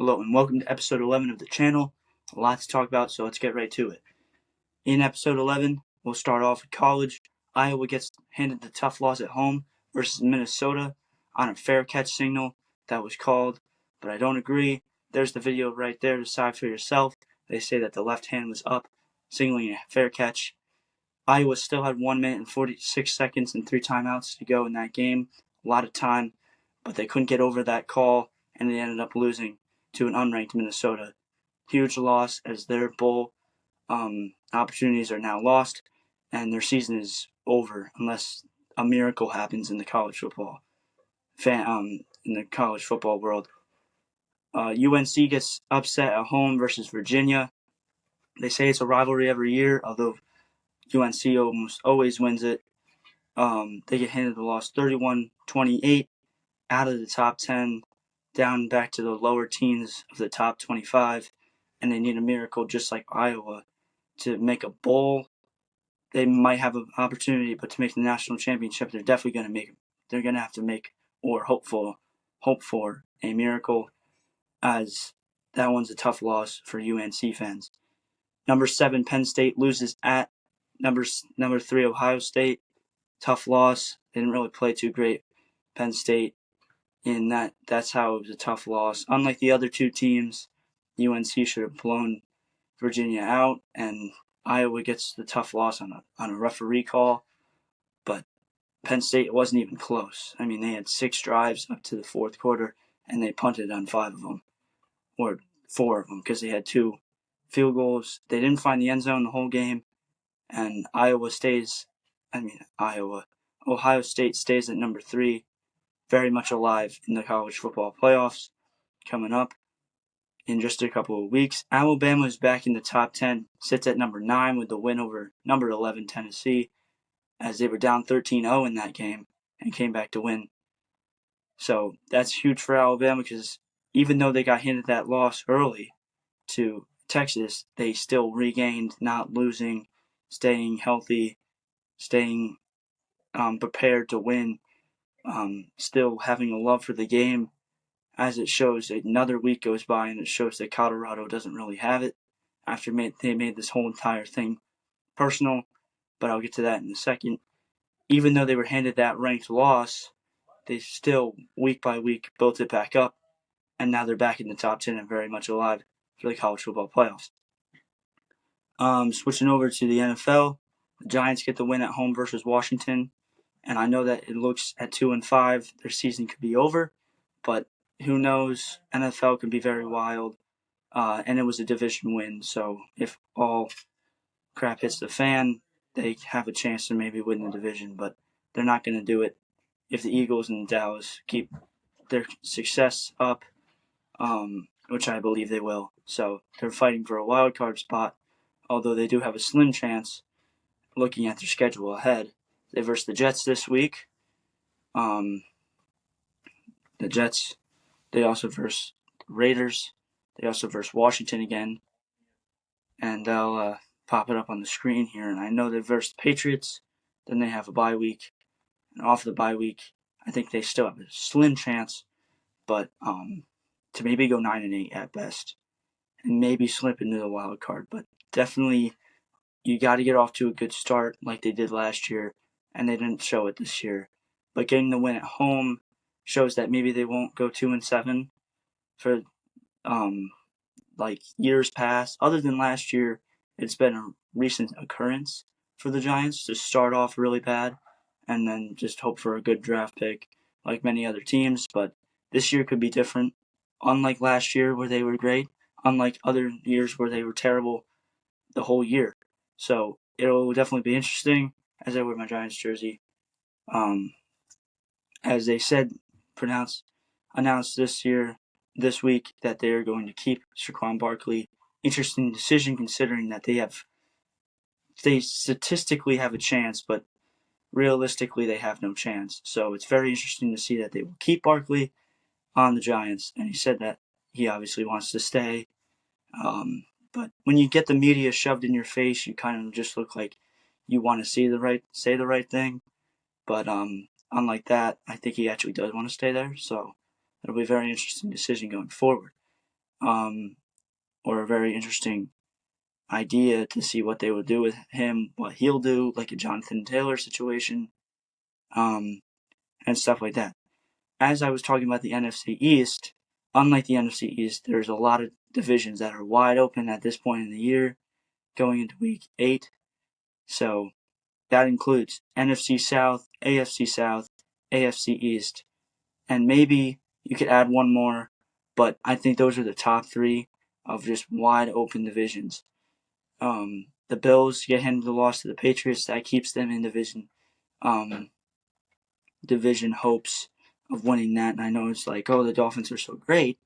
Hello and welcome to episode 11 of the channel. A lot to talk about, so let's get right to it. In episode 11, we'll start off with college. Iowa gets handed the tough loss at home versus Minnesota on a fair catch signal that was called, but I don't agree. There's the video right there, decide for yourself. They say that the left hand was up, signaling a fair catch. Iowa still had 1 minute and 46 seconds and 3 timeouts to go in that game. A lot of time, but they couldn't get over that call, and they ended up losing to an unranked Minnesota. Huge loss, as their bowl opportunities are now lost, and their season is over unless a miracle happens in the college football world. UNC gets upset at home versus Virginia. They say it's a rivalry every year, although UNC almost always wins it. They get handed the loss 31-28, out of the top 10, down back to the lower teens of the top 25, and they need a miracle just like Iowa to make a bowl. They might have an opportunity, but to make the national championship, they're definitely going to make. They're going to have to make or hope for a miracle, as that one's a tough loss for UNC fans. Number 7 Penn State loses at number 3 Ohio State. Tough loss. They didn't really play too great. Penn State. And that's how it was a tough loss. Unlike the other two teams, UNC should have blown Virginia out, and Iowa gets the tough loss on a referee call. But Penn State wasn't even close. I mean, they had 6 drives up to the fourth quarter, and they punted on 5 of them, or 4 of them, because they had 2 field goals. They didn't find the end zone the whole game, and Ohio State stays at number 3. Very much alive in the college football playoffs coming up in just a couple of weeks. Alabama is back in the top 10, sits at number 9 with the win over number 11 Tennessee, as they were down 13-0 in that game and came back to win. So that's huge for Alabama, because even though they got handed that loss early to Texas, they still regained not losing, staying healthy, staying prepared to win. Still having a love for the game, as it shows. Another week goes by and it shows that Colorado doesn't really have it after they made this whole entire thing personal, but I'll get to that in a second. Even though they were handed that ranked loss, they still, week by week, built it back up, and now they're back in the top 10 and very much alive for the college football playoffs. Switching over to the NFL, the Giants get the win at home versus Washington. And I know that it looks at 2-5, their season could be over, but who knows? NFL can be very wild, and it was a division win. So if all crap hits the fan, they have a chance to maybe win the division, but they're not going to do it if the Eagles and Dallas keep their success up, which I believe they will. So they're fighting for a wild card spot, although they do have a slim chance looking at their schedule ahead. They verse the Jets this week. The Jets, they also verse the Raiders. They also verse Washington again. And I'll pop it up on the screen here. And I know they verse the Patriots. Then they have a bye week. And off the bye week, I think they still have a slim chance, but to maybe go 9-8 at best. And maybe slip into the wild card. But definitely, you got to get off to a good start like they did last year. And they didn't show it this year. But getting the win at home shows that maybe they won't go 2-7 for like years past. Other than last year, it's been a recent occurrence for the Giants to start off really bad and then just hope for a good draft pick like many other teams. But this year could be different. Unlike last year where they were great, unlike other years where they were terrible the whole year. So it'll definitely be interesting as I wear my Giants jersey. As they said, announced this week, that they are going to keep Saquon Barkley. Interesting decision, considering that they statistically have a chance, but realistically they have no chance. So it's very interesting to see that they will keep Barkley on the Giants, and he said that he obviously wants to stay. But when you get the media shoved in your face, you kind of just look like you want to say the right thing. But unlike that, I think he actually does want to stay there. So it'll be a very interesting decision going forward. or a very interesting idea to see what they would do with him, what he'll do, like a Jonathan Taylor situation, and stuff like that. As I was talking about the NFC East, unlike the NFC East, there's a lot of divisions that are wide open at this point in the year, going into Week 8. So that includes NFC South, AFC East, and maybe you could add one more, but I think those are the top three of just wide open divisions. The Bills get handed the loss to the Patriots. That keeps them in division hopes of winning that. And I know it's like, oh, the Dolphins are so great,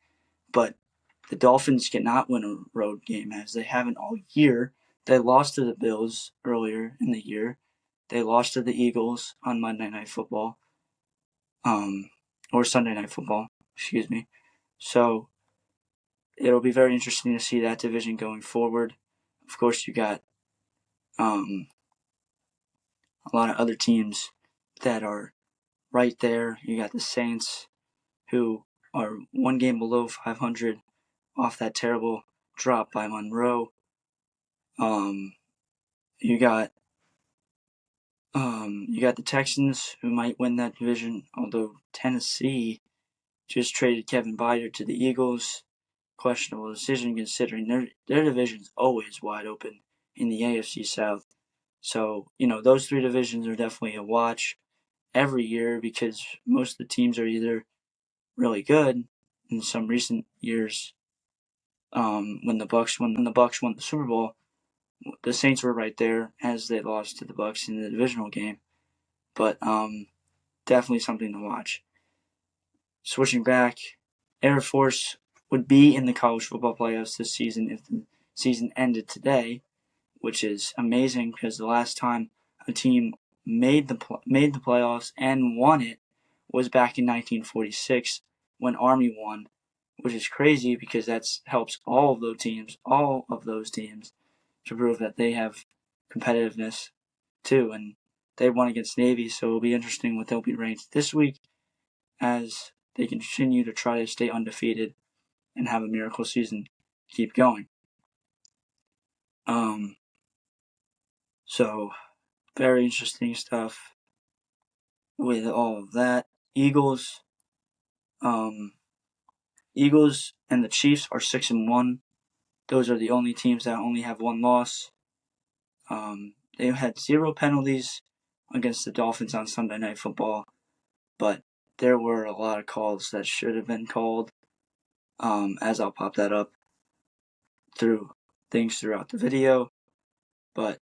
but the Dolphins cannot win a road game as they haven't all year. They lost to the Bills earlier in the year. They lost to the Eagles on Monday Night Football, or Sunday Night Football, excuse me. So it'll be very interesting to see that division going forward. Of course, you got a lot of other teams that are right there. You got the Saints, who are one game below 500 off that terrible drop by Monroe. You got the Texans, who might win that division, although Tennessee just traded Kevin Byard to the Eagles. Questionable decision considering their division's always wide open in the AFC South. So, those three divisions are definitely a watch every year because most of the teams are either really good in some recent years. When the Bucks won the Super Bowl, the Saints were right there as they lost to the Bucks in the divisional game. But definitely something to watch. Switching back, Air Force would be in the college football playoffs this season if the season ended today, which is amazing because the last time a team made the playoffs and won it was back in 1946 when Army won, which is crazy because that helps all of those teams to prove that they have competitiveness too, and they won against Navy, so it'll be interesting what they'll be ranked this week as they continue to try to stay undefeated and have a miracle season keep going. So very interesting stuff with all of that. Eagles and the Chiefs are 6-1. Those are the only teams that only have one loss. They had 0 penalties against the Dolphins on Sunday Night Football, but there were a lot of calls that should have been called, as I'll pop that up through things throughout the video. But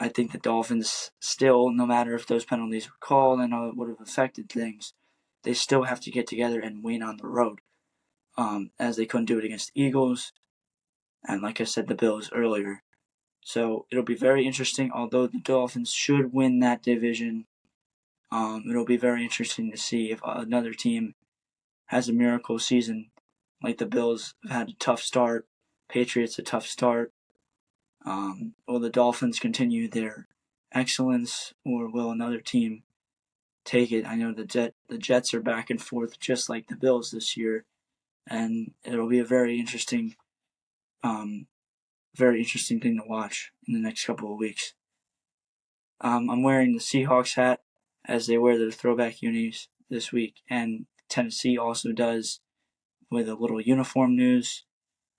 I think the Dolphins still, no matter if those penalties were called and how it would have affected things, they still have to get together and win on the road, as they couldn't do it against the Eagles, and like I said, the Bills earlier. So it'll be very interesting. Although the Dolphins should win that division, it'll be very interesting to see if another team has a miracle season, like the Bills have had a tough start, Patriots a tough start. Will the Dolphins continue their excellence, or will another team take it? I know the Jets are back and forth just like the Bills this year, and it'll be a very interesting thing to watch in the next couple of weeks. I'm wearing the Seahawks hat as they wear their throwback unis this week, and Tennessee also does with a little uniform news.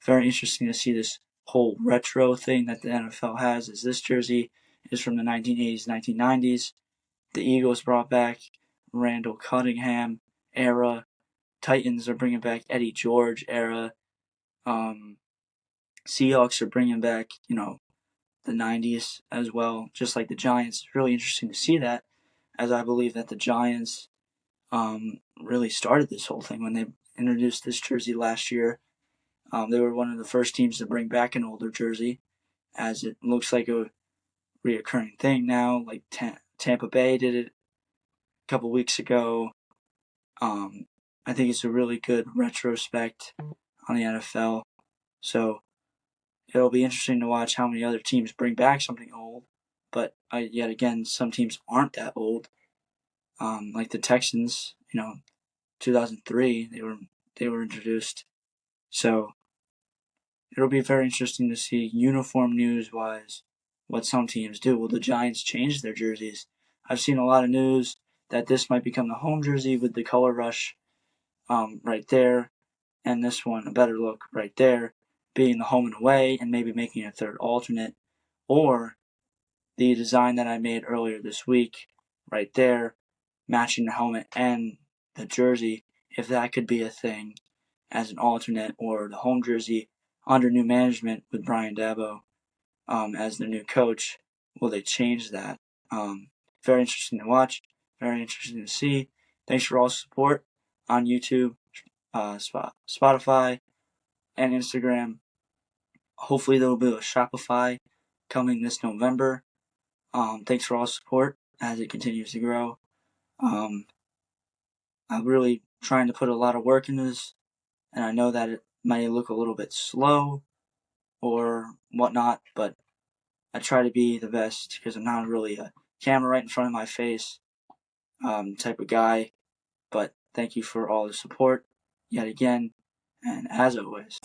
Very interesting to see this whole retro thing that the NFL has. Is this jersey is from the 1980s, 1990s. The Eagles brought back Randall Cunningham era. Titans are bringing back Eddie George era. Seahawks are bringing back, the 90s as well, just like the Giants. It's really interesting to see that, as I believe that the Giants really started this whole thing when they introduced this jersey last year. They were one of the first teams to bring back an older jersey, as it looks like a reoccurring thing now. Like Tampa Bay did it a couple weeks ago. I think it's a really good retrospect on the NFL. So it'll be interesting to watch how many other teams bring back something old. But yet again, some teams aren't that old. Like the Texans, 2003, they were introduced. So it'll be very interesting to see uniform news-wise what some teams do. Will the Giants change their jerseys? I've seen a lot of news that this might become the home jersey with the color rush right there, and this one, a better look right there, being the home and away and maybe making a third alternate, or the design that I made earlier this week right there, matching the helmet and the jersey, if that could be a thing as an alternate, or the home jersey under new management with Brian Dabo as the new coach. Will they change that? Very interesting to watch, very interesting to see. Thanks for all the support on YouTube, Spotify, and Instagram. Hopefully there will be a Shopify coming this November. Thanks for all the support as it continues to grow. I'm really trying to put a lot of work into this, and I know that it might look a little bit slow or whatnot, but I try to be the best because I'm not really a camera right in front of my face type of guy. But thank you for all the support yet again, and as always.